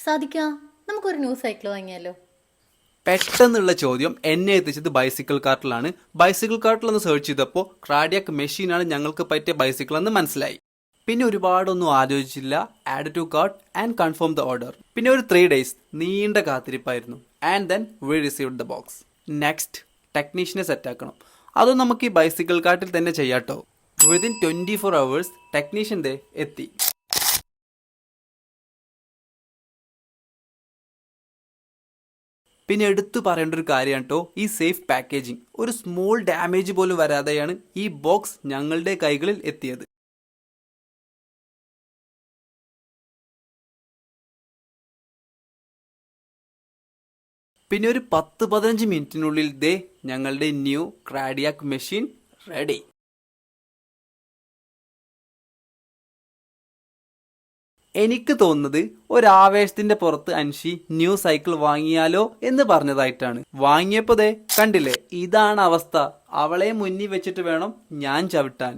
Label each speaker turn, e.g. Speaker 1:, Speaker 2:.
Speaker 1: സാധിക്കാ നമുക്കൊരു new cycle വാങ്ങിയാലോ?
Speaker 2: പെട്ടെന്നുള്ള ചോദ്യം എന്നെ എത്തിച്ചത് ബൈസിക്കിൾ കാർട്ടിലാണ്. ബൈസിക്കിൾ കാർട്ടിൽ ഒന്ന് സെർച്ച് ചെയ്തപ്പോൾ ക്രാഡിയാക് മെഷീനാണ് ഞങ്ങൾക്ക് പറ്റിയ ബൈസിക്കിൾ എന്ന് മനസ്സിലായി. പിന്നെ ഒരുപാടൊന്നും ആലോചിച്ചില്ല, add to cart and confirm the order. പിന്നെ ഒരു 3 days നീണ്ട കാത്തിരിപ്പായിരുന്നു. And then we received the box. Next ടെക്നീഷ്യനെ സെറ്റാക്കണം. അതും നമുക്ക് ഈ ബൈസിക്കിൾ കാർട്ടിൽ തന്നെ ചെയ്യാട്ടോ. വിതിൻ 24 hours ടെക്നീഷ്യൻ ദേ എത്തി. പിന്നെ എടുത്തു പറയേണ്ട ഒരു കാര്യമാണ് കേട്ടോ ഈ സേഫ് പാക്കേജിങ്. ഒരു സ്മോൾ ഡാമേജ് പോലും വരാതെയാണ് ഈ ബോക്സ് ഞങ്ങളുടെ കൈകളിൽ എത്തിയത്. പിന്നെ ഒരു 10-15 മിനിറ്റിനുള്ളിൽ ദേ ഞങ്ങളുടെ ന്യൂ ക്രാഡിയാക് മെഷീൻ റെഡി. എനിക്ക് തോന്നുന്നത് ഒരാവേശത്തിന്റെ പുറത്ത് അൻഷി ന്യൂ സൈക്കിൾ വാങ്ങിയാലോ എന്ന് പറഞ്ഞതായിട്ടാണ്. വാങ്ങിയപ്പോ ദേ കണ്ടില്ലേ, ഇതാണ് അവസ്ഥ. അവളെ മുന്നിൽ വെച്ചിട്ട് വേണം ഞാൻ ചവിട്ടാൻ.